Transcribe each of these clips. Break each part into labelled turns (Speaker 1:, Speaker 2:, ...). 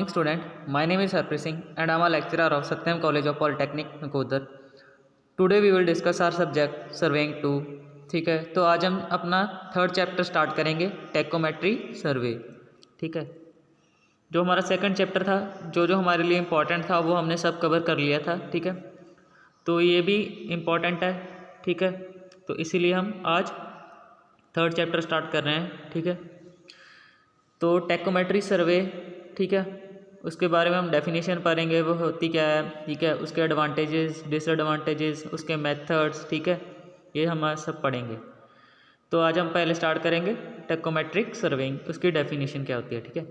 Speaker 1: student. My name is Harpreet Singh and I am a lecturer of Satyam College of Polytechnic, Nakodar. Today we will discuss our subject Surveying 2. ठीक है, तो आज हम अपना third chapter start करेंगे, टेकोमेट्री सर्वे. ठीक है, जो हमारा सेकंड चैप्टर था, जो हमारे लिए इम्पोर्टेंट था वो हमने सब कवर कर लिया था. ठीक है, तो ये भी इम्पोर्टेंट है. ठीक है, तो इसीलिए हम आज थर्ड चैप्टर स्टार्ट कर रहे हैं. ठीक है, तो टेकोमेट्री सर्वे, ठीक है, उसके बारे में हम डेफिनेशन पढ़ेंगे, वो होती क्या है. ठीक है, उसके एडवांटेजेस, डिसएडवांटेजेस, उसके मेथड्स. ठीक है, ये हम आज सब पढ़ेंगे. तो आज हम पहले स्टार्ट करेंगे टेकोमेट्रिक सर्वेइंग, उसकी डेफिनेशन क्या होती है. ठीक है,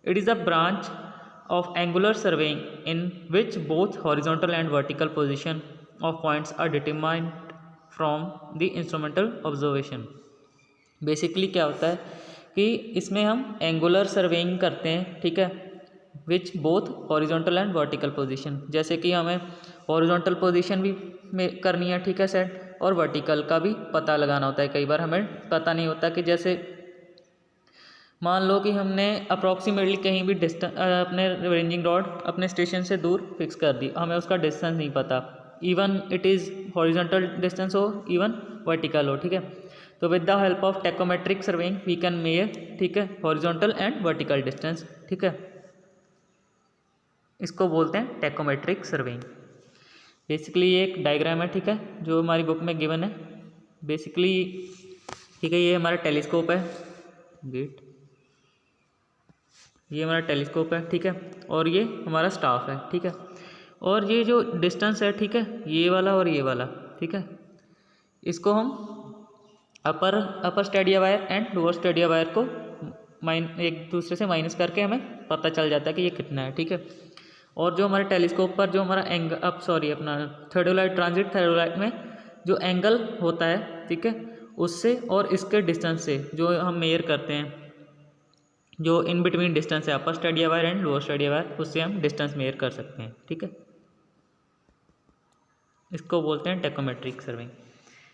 Speaker 1: it is a branch of angular surveying in which both horizontal and vertical position of points are determined from the instrumental observation. Basically क्या होता है कि इसमें हम एंगुलर सर्वेइंग करते हैं. ठीक है, विच both horizontal and vertical position, जैसे कि हमें हॉरिजॉन्टल पोजीशन भी में करनी है. ठीक है, सेट, और वर्टिकल का भी पता लगाना होता है. कई बार हमें पता नहीं होता कि जैसे मान लो कि हमने अप्रॉक्सीमेटली कहीं भी डिस्टेंस अपने रेंजिंग रॉड अपने स्टेशन से दूर फिक्स कर दी, हमें उसका डिस्टेंस नहीं पता, even it is horizontal distance हो इवन वर्टिकल हो. ठीक है, तो with the help of tacheometric surveying we can measure, ठीक है, हॉरिजॉन्टल एंड वर्टिकल डिस्टेंस. ठीक है, इसको बोलते हैं टेकोमेट्रिक सर्वेइंग. बेसिकली ये एक डायग्राम है. ठीक है, जो हमारी बुक में गिवन है बेसिकली. ठीक है, ये हमारा टेलीस्कोप है, गेट, ये हमारा टेलीस्कोप है. ठीक है, और ये हमारा स्टाफ है. ठीक है, और ये जो डिस्टेंस है, ठीक है, ये वाला और ये वाला. ठीक है, इसको हम upper stadia wire and lower stadia wire को एक दूसरे से माइनस करके हमें पता चल जाता है कि ये कितना है. ठीक है, और जो हमारे टेलीस्कोप पर जो हमारा एंगल अपना थर्डोलाइट, ट्रांजिट थर्डोलाइट में जो एंगल होता है, ठीक है, उससे और इसके डिस्टेंस से जो हम मेजर करते हैं, जो इन बिटवीन डिस्टेंस है upper stadia wire and lower stadia wire, उससे हम डिस्टेंस मेजर कर सकते हैं. ठीक है, इसको बोलते हैं टेकोमेट्रिक सर्वेइंग.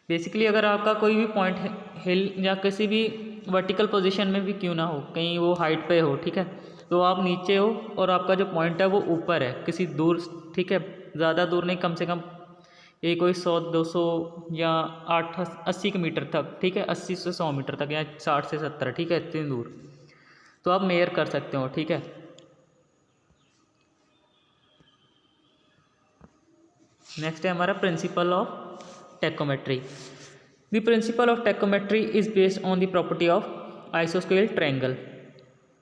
Speaker 1: बेसिकली अगर आपका कोई भी पॉइंट हिल या किसी भी वर्टिकल पोजीशन में भी क्यों ना हो, कहीं वो हाइट पे हो, ठीक है, तो आप नीचे हो और आपका जो पॉइंट है वो ऊपर है किसी दूर. ठीक है, ज़्यादा दूर नहीं, कम से कम ये कोई 100-200 या 80 मीटर तक. ठीक है, 80 से 100 मीटर तक या 60 से 70. ठीक है, इतनी दूर तो आप मेजर कर सकते हो. ठीक है, नेक्स्ट है हमारा principle of tacheometry. The principle of tacheometry is based on the property of आइसोस्केल ट्रायंगल.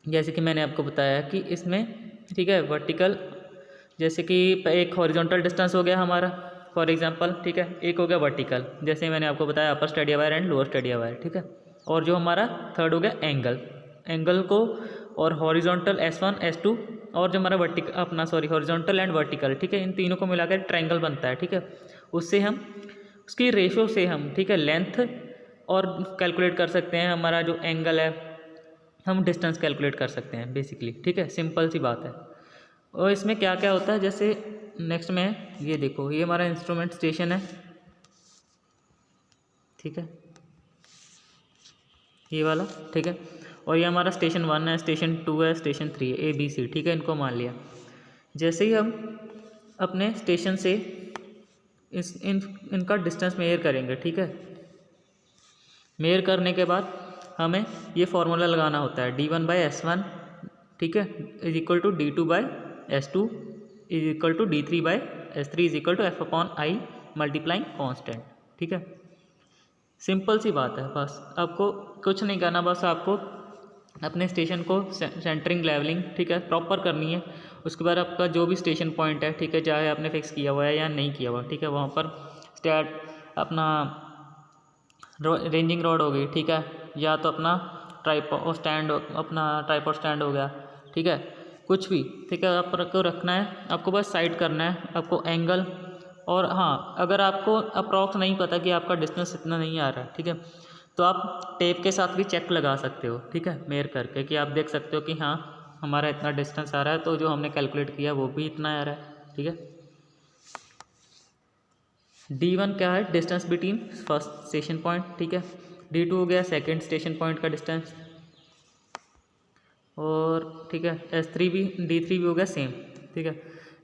Speaker 1: जैसे कि मैंने आपको बताया कि इसमें, ठीक है, वर्टिकल, जैसे कि एक हॉरिजॉन्टल डिस्टेंस हो गया हमारा फॉर एग्जांपल. ठीक है, एक हो गया वर्टिकल, जैसे मैंने आपको बताया upper stadia wire and lower stadia wire. ठीक है, और जो हमारा थर्ड हो गया एंगल को, और हॉरिजॉन्टल S1 S2, और जो हमारा हॉरिजॉन्टल एंड वर्टिकल. ठीक है, इन तीनों को मिलाकर ट्रायंगल बनता है. ठीक है, उससे हम उसकी रेशो से हम, ठीक है, लेंथ और कैलकुलेट कर सकते हैं. हमारा जो एंगल है हम डिस्टेंस कैलकुलेट कर सकते हैं बेसिकली. ठीक है, सिंपल सी बात है. और इसमें क्या क्या होता है, जैसे नेक्स्ट में ये देखो, ये हमारा इंस्ट्रूमेंट स्टेशन है. ठीक है, ये वाला. ठीक है, और ये हमारा स्टेशन 1 है, स्टेशन 2 है, स्टेशन 3 है, ABC. ठीक है, इनको मान लिया. जैसे ही हम अपने स्टेशन से इनका डिस्टेंस मेजर करेंगे. ठीक है, मेजर करने के बाद हमें ये फार्मूला लगाना होता है D1/S1, ठीक है, is equal to D2/S2 is equal to D3/S3 is equal to F/I multiplying constant. ठीक है, सिंपल सी बात है. बस आपको कुछ नहीं करना, बस आपको अपने स्टेशन को सेंटरिंग लेवलिंग, ठीक है, प्रॉपर करनी है. उसके बाद आपका जो भी स्टेशन पॉइंट है, ठीक है, चाहे आपने फिक्स किया हुआ है या नहीं किया हुआ, ठीक है, वहाँ पर अपना रेंजिंग रॉड हो गई. ठीक है, या तो अपना ट्राइपॉड स्टैंड हो गया. ठीक है, कुछ भी. ठीक है, आपको रखना है, आपको बस साइड करना है, आपको एंगल. और हाँ, अगर आपको अप्रॉक्स नहीं पता कि आपका डिस्टेंस इतना नहीं आ रहा है, ठीक है, तो आप टेप के साथ भी चेक लगा सकते हो. ठीक है, मेजर करके कि आप देख सकते हो कि हाँ हमारा इतना डिस्टेंस आ रहा है, तो जो हमने कैलकुलेट किया वो भी इतना आ रहा है. ठीक है, D1 क्या है, distance between first station point. ठीक है, D2 हो गया सेकंड स्टेशन पॉइंट का डिस्टेंस. और ठीक है S3 भी D3 भी हो गया सेम। ठीक है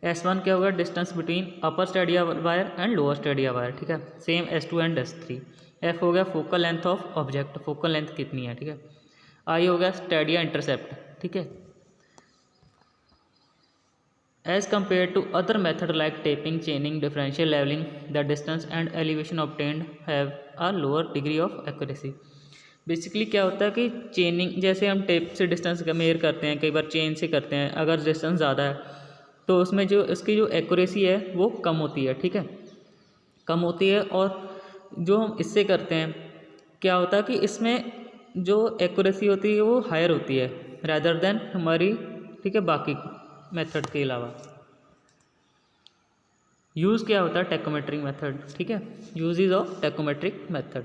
Speaker 1: S1 क्या होगा, distance between upper stadia wire and lower stadia wire. ठीक है same S2 and S3। F हो गया focal length of object, focal length कितनी है। ठीक है I हो गया स्टेडिया इंटरसेप्ट। ठीक है as compare to other method like taping, chaining, differential levelling, the distance and elevation obtained have a lower degree of accuracy. Basically क्या होता है कि चेनिंग, जैसे हम टेप से डिस्टेंस मेयर करते हैं, कई बार चेन से करते हैं, अगर डिस्टेंस ज़्यादा है तो उसमें जो इसकी जो एक्यूरेसी है वो कम होती है। ठीक है कम होती है। और जो हम इससे करते हैं क्या होता है कि इसमें जो एक्यूरेसी होती है वो हायर होती है रैदर देन हमारी, ठीक है, बाकी मेथड के अलावा। यूज़ क्या होता है टैकोमेट्रिक मेथड। ठीक है uses of tacheometric method,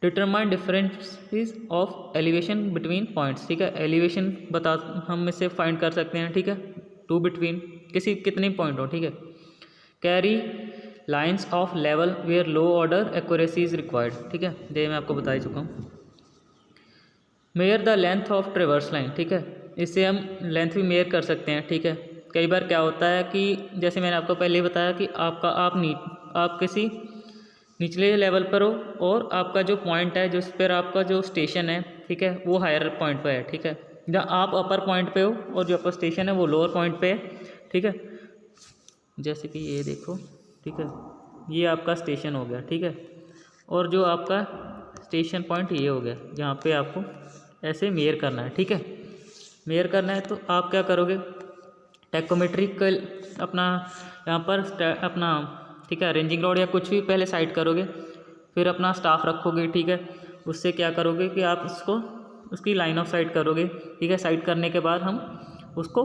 Speaker 1: determine differences of elevation between points. ठीक है एलिवेशन बता हम इससे फाइंड कर सकते हैं। ठीक है टू बिटवीन किसी कितने पॉइंट हो। ठीक है carry lines of level where low order accuracy is required. ठीक है ये मैं आपको बता ही चुका हूँ। Measure the length of traverse line. ठीक है इससे हम लेंथ भी मेयर कर सकते हैं। ठीक है कई बार क्या होता है कि जैसे मैंने आपको पहले ही बताया कि आप किसी निचले लेवल पर हो और आपका जो पॉइंट है जिस पर आपका जो स्टेशन है, ठीक है, वो हायर पॉइंट पे है। ठीक है जहाँ आप अपर पॉइंट पे हो और जो आपका स्टेशन है वो लोअर पॉइंट पे है। ठीक है जैसे कि ये देखो, ठीक है ये आपका स्टेशन हो गया। ठीक है और जो आपका स्टेशन पॉइंट ये हो गया जहाँ पे आपको ऐसे मेयर करना है। ठीक है मेयर करना है तो आप क्या करोगे, टैकोमेट्रिक अपना यहाँ पर अपना, ठीक है, रेंजिंग रॉड या कुछ भी पहले साइड करोगे, फिर अपना स्टाफ रखोगे। ठीक है उससे क्या करोगे कि आप उसको उसकी लाइन ऑफ साइट करोगे। ठीक है साइड करने के बाद हम उसको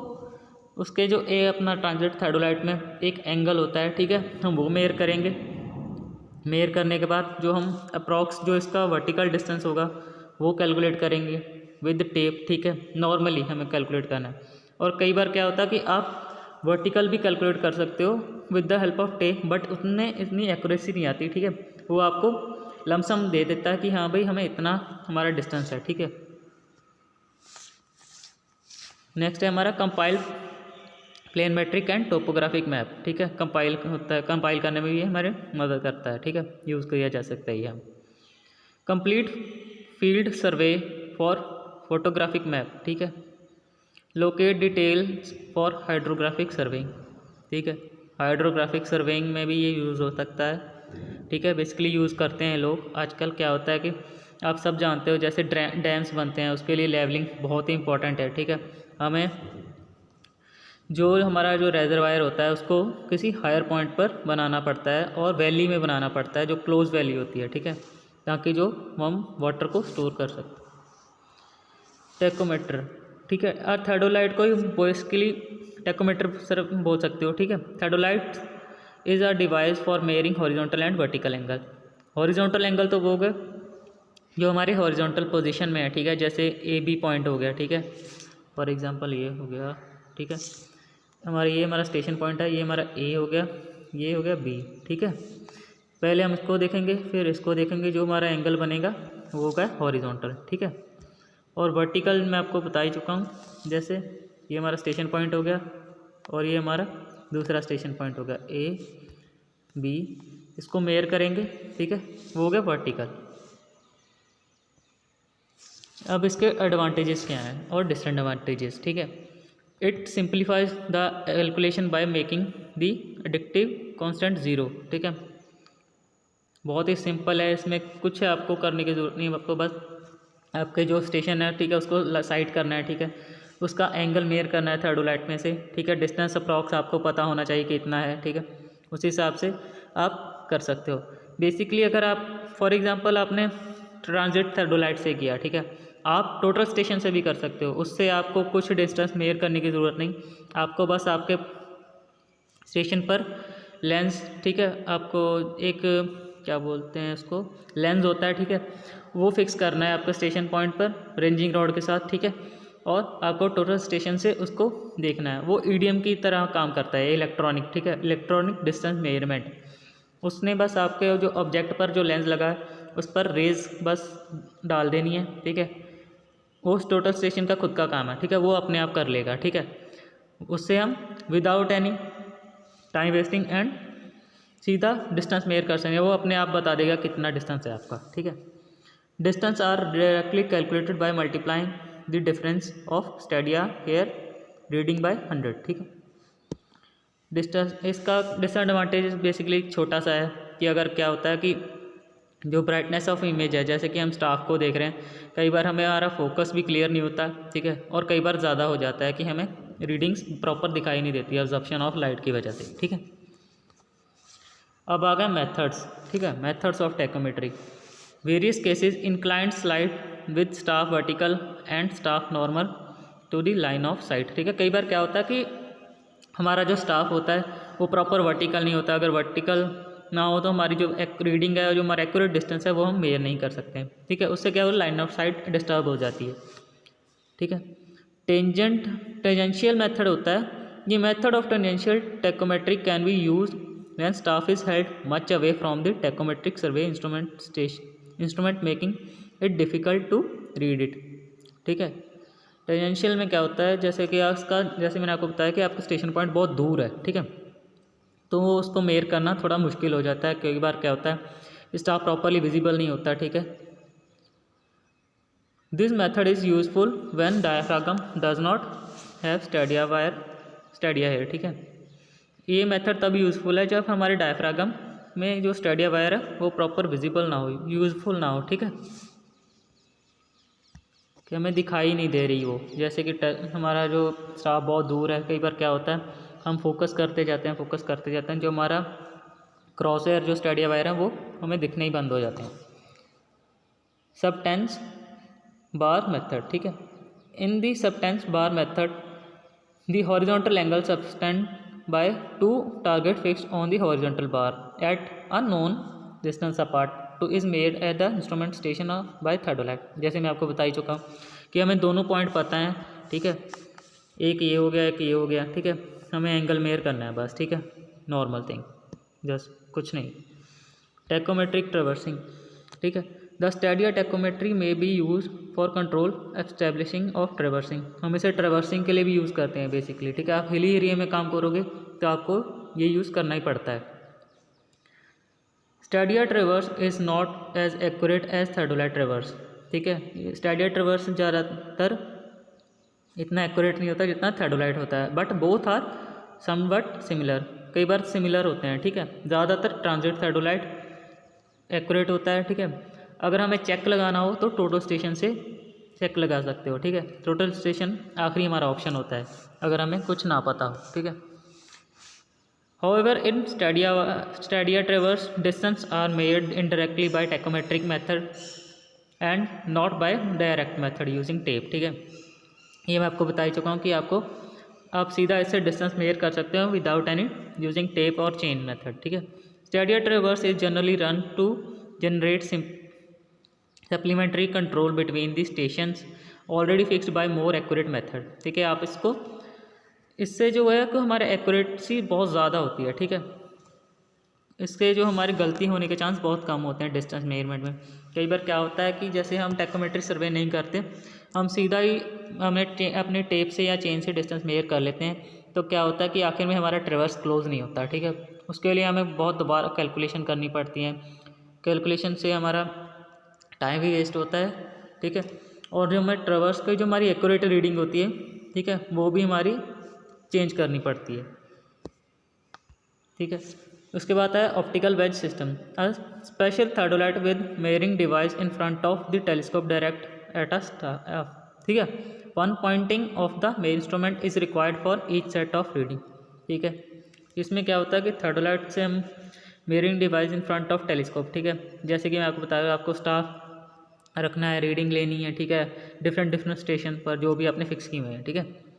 Speaker 1: उसके जो ए अपना ट्रांजिट थर्डोलाइट में एक एंगल होता है, ठीक है, हम वो मेयर करेंगे। मेयर करने के बाद जो हम अप्रॉक्स जो इसका वर्टिकल डिस्टेंस होगा वो कैलकुलेट करेंगे विद टेप। ठीक है नॉर्मली हमें कैलकुलेट करना है। और कई बार क्या होता है कि आप वर्टिकल भी कैलकुलेट कर सकते हो with the help of tape, but उतने इतनी एक्यूरेसी नहीं आती। ठीक है वो आपको लमसम दे देता है कि हाँ भाई हमें इतना हमारा डिस्टेंस है। ठीक है नेक्स्ट है हमारा compile planimetric and topographic map. ठीक है कंपाइल होता है, कंपाइल करने में भी हमारे मदद करता है। ठीक है यूज़ किया जा सकता है ये हम। Complete field survey for photographic map. ठीक है locate details for hydrographic surveying. ठीक है हाइड्रोग्राफिक सर्वेइंग में भी ये यूज़ हो सकता है। ठीक है बेसिकली यूज़ करते हैं लोग आजकल। क्या होता है कि आप सब जानते हो जैसे डैम्स बनते हैं उसके लिए लेवलिंग बहुत ही इंपॉर्टेंट है। ठीक है हमें जो हमारा जो रेजरवायर होता है उसको किसी हायर पॉइंट पर बनाना पड़ता है और वैली में बनाना पड़ता है जो क्लोज वैली होती है। ठीक है ताकि जो हम वाटर को स्टोर कर सकते। टैकोमीटर, ठीक है थर्डोलाइट को ही बेसिकली टैकोमीटर सर बोल सकते हो। ठीक है theodolite is a device for measuring horizontal and vertical angle. Horizontal angle तो वो गए जो हमारे हॉरिजॉन्टल पोजीशन में है। ठीक है जैसे ए बी पॉइंट हो गया। ठीक है फॉर एग्जांपल ये हो गया। ठीक है ये हमारा स्टेशन पॉइंट है, ये हमारा ए हो गया, ये हो गया बी। ठीक है पहले हम इसको देखेंगे फिर इसको देखेंगे, जो हमारा एंगल बनेगा वो होगा हॉरिजॉन्टल। ठीक है और वर्टिकल मैं आपको बता ही चुका हूँ, जैसे ये हमारा स्टेशन पॉइंट हो गया और ये हमारा दूसरा स्टेशन पॉइंट हो गया ए बी, इसको मेयर करेंगे। ठीक है वो हो गया वर्टिकल। अब इसके एडवांटेजेस क्या हैं और डिसएडवांटेजेस। ठीक है it simplifies the calculation by making the addictive constant zero. ठीक है बहुत ही सिंपल है, इसमें कुछ आपको करने की ज़रूरत नहीं है, आपको बस आपके जो स्टेशन है, ठीक है, उसको साइड करना है। ठीक है उसका एंगल मेयर करना है थर्डोलाइट में से। ठीक है डिस्टेंस अप्रॉक्स आपको पता होना चाहिए कि इतना है। ठीक है उस हिसाब से आप कर सकते हो। बेसिकली अगर आप फॉर एग्जांपल आपने ट्रांजिट थर्डोलाइट से किया, ठीक है आप टोटल स्टेशन से भी कर सकते हो, उससे आपको कुछ डिस्टेंस मेयर करने की ज़रूरत नहीं। आपको बस आपके स्टेशन पर लेंस, ठीक है आपको एक क्या बोलते हैं उसको, लेंस होता है। ठीक है वो फिक्स करना है आपके स्टेशन पॉइंट पर रेंजिंग रॉड के साथ। ठीक है और आपको टोटल स्टेशन से उसको देखना है। वो ईडीएम की तरह काम करता है इलेक्ट्रॉनिक। ठीक है इलेक्ट्रॉनिक डिस्टेंस मेजरमेंट। उसने बस आपके जो ऑब्जेक्ट पर जो लेंस लगा है उस पर रेज बस डाल देनी है। ठीक है उस टोटल स्टेशन का खुद का काम है, ठीक है, वो अपने आप कर लेगा, ठीक है। उससे हम without any time wasting and सीधा डिस्टेंस मेयर कर सकेंगे, वो अपने आप बता देगा कितना डिस्टेंस है आपका, ठीक है। Distance are directly calculated by multiplying the difference of stadia hair reading by 100, ठीक है। डिस्टेंस, इसका डिसएडवांटेज बेसिकली छोटा सा है कि अगर क्या होता है कि जो ब्राइटनेस ऑफ इमेज है, जैसे कि हम स्टाफ को देख रहे हैं, कई बार हमें हमारा फोकस भी क्लियर नहीं होता, ठीक है, और कई बार ज़्यादा हो जाता है कि हमें रीडिंग्स प्रॉपर दिखाई नहीं देती ऑब्जर्प्शन ऑफ लाइट की वजह से, ठीक है। अब आ गए मेथड्स, ठीक है, methods of tacheometry. Various cases inclined slide with staff vertical and staff normal to the line of sight, ठीक है। कई बार क्या होता है कि हमारा जो स्टाफ होता है वो प्रॉपर वर्टिकल नहीं होता, अगर वर्टिकल ना हो तो हमारी जो रीडिंग है, जो हमारा एक्यूरेट डिस्टेंस है, वो हम मेजर नहीं कर सकते हैं, ठीक है। उससे क्या हो, लाइन ऑफ साइट डिस्टर्ब हो जाती है, ठीक है। टेंजेंशियल मेथड होता है, ये method of tangential tacheometric can be use when staff is held much away from the tacheometric survey instrument making it difficult to read it, ठीक है। टेंजेंशियल में क्या होता है, जैसे कि आपका, जैसे मैंने आपको बताया कि आपका स्टेशन पॉइंट बहुत दूर है, ठीक है, तो उसको मेयर करना थोड़ा मुश्किल हो जाता है। कई बार क्या होता है, स्टाफ प्रॉपरली विजिबल नहीं होता, ठीक है। This method is useful when diaphragm does not have stadia hair, ठीक है। ये मेथड तब यूज़फुल है जब हमारे डायाफ्रागम में जो स्टेडिया वायर है वो प्रॉपर विजिबल ना हो, यूज़फुल ना हो, ठीक है, कि हमें दिखाई नहीं दे रही वो, जैसे कि हमारा जो स्टाफ बहुत दूर है, कई बार क्या होता है हम फोकस करते जाते हैं, जो हमारा क्रॉस एयर जो स्टेडिया वायर है वो हमें दिखने ही बंद हो जाते हैं। सबटेंस बार मेथड, ठीक है। In the subtense bar method the horizontal angle subtended by 2 target fixed on the horizontal bar at a known distance apart to is made at the instrument station by theodolite. जैसे मैं आपको बता ही चुका हूँ कि हमें दोनों पॉइंट पता हैं, ठीक है, एक ये हो गया, एक ये हो गया, ठीक है, हमें एंगल मेयर करना है बस, ठीक है, नॉर्मल थिंग, जस्ट कुछ नहीं। टेकोमेट्रिक ट्रेवर्सिंग, ठीक है, द स्टेडिया टेकोमेट्री में B use for control establishing of traversing. हम इसे ट्रेवर्सिंग के लिए भी यूज़ करते हैं बेसिकली, ठीक है। आप हिली एरिया में काम करोगे तो आपको ये यूज़ करना ही पड़ता है। Stadia traverse is not as accurate as theodolite traverse, ठीक है। स्टेडिया ट्रेवर्स ज़्यादातर इतना एक्यूरेट नहीं होता जितना थर्डोलाइट होता है, but both are somewhat similar, कई बार सिमिलर होते हैं, ठीक है। ज़्यादातर ट्रांजिट थर्डोलाइट एक्यूरेट होता है, ठीक है। अगर हमें चेक लगाना हो तो टोटल स्टेशन से चेक लगा सकते हो, ठीक है। टोटल स्टेशन आखिरी हमारा ऑप्शन होता है अगर हमें कुछ ना पता हो, ठीक है। However, in stadia traverse distance are made indirectly by tachometric method and not by direct method using tape, ठीक है। ये मैं आपको बता ही चुका हूँ कि आप सीधा इससे डिस्टेंस मेजर कर सकते हो विदाउट एनी यूजिंग टेप और चेन मेथड, ठीक है। Stadia traverse is generally run to generate supplementary control between the stations already fixed by more accurate method, ठीक है। आप इससे जो है कि हमारे एक्यूरेसी बहुत ज़्यादा होती है, ठीक है। इससे जो हमारी गलती होने के चांस बहुत कम होते हैं डिस्टेंस मेजरमेंट में। कई बार क्या होता है कि जैसे हम टेकोमेट्री सर्वे नहीं करते, हम सीधा ही अपने टेप से या चेन से डिस्टेंस मेजर कर लेते हैं, तो क्या होता है कि आखिर में हमारा ट्रेवर्स क्लोज नहीं होता, ठीक है। उसके लिए हमें बहुत दोबारा कैलकुलेशन करनी पड़ती है, कैलकुलेशन से हमारा टाइम भी वेस्ट होता है, ठीक है। और जो हमारे ट्रेवर्स की जो हमारी एक्यूरेट रीडिंग होती है, ठीक है, वो भी हमारी चेंज करनी पड़ती है, ठीक है। उसके बाद है optical wedge system, a special theodolite with measuring device in front of the telescope direct at a star, ठीक है। One pointing of the main instrument is required for each set of reading, ठीक है। इसमें क्या होता है कि थर्डोलाइट से हम measuring device in front of telescope, ठीक है, जैसे कि मैं आपको बताया, आपको स्टाफ रखना है, रीडिंग लेनी है, ठीक है, डिफरेंट स्टेशन पर जो भी आपने फिक्स किए हुए हैं, ठीक है।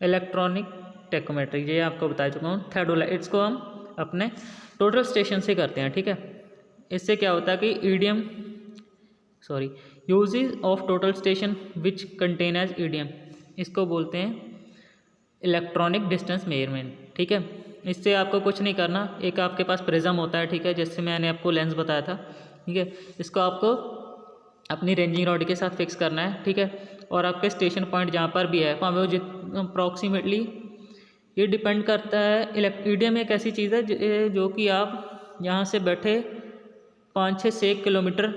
Speaker 1: इलेक्ट्रॉनिक टेकोमेट्री, ये आपको बता चुका हूँ। थर्डोलाइट्स को हम अपने टोटल स्टेशन से करते हैं, ठीक है। इससे क्या होता है कि usage of total station which contain as EDM, इसको बोलते हैं इलेक्ट्रॉनिक डिस्टेंस मेजरमेंट, ठीक है। इससे आपको कुछ नहीं करना, एक आपके पास प्रिज्म होता है, ठीक है, जैसे मैंने आपको लेंस बताया था, ठीक है। इसको आपको अपनी रेंजिंग रॉड के साथ फिक्स करना है, ठीक है। और आपके स्टेशन पॉइंट जहाँ पर भी है वहाँ पे अप्रॉक्सीमेटली ये डिपेंड करता है। ईडीएम एक ऐसी चीज़ है जो कि आप यहाँ से बैठे 5 से 6 किलोमीटर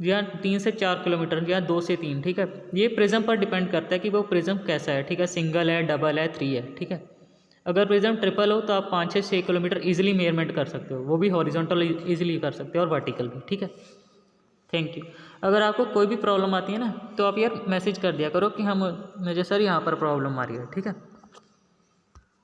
Speaker 1: या 3 से 4 किलोमीटर या 2 से 3, ठीक है। ये प्रिज्म पर डिपेंड करता है कि वो प्रिज्म कैसा है, ठीक है, सिंगल है, डबल है, 3 है, ठीक है। अगर प्रिज्म ट्रिपल हो तो आप 5 से 6 किलोमीटर ईजिली मेजरमेंट कर सकते हो, वो भी हॉरिजॉन्टल ईजिली कर सकते हो और वर्टिकल भी, ठीक है। Thank you. अगर आपको कोई भी प्रॉब्लम आती है ना तो आप यार मैसेज कर दिया करो कि हम मुझे सर यहाँ पर प्रॉब्लम आ रही है, ठीक है।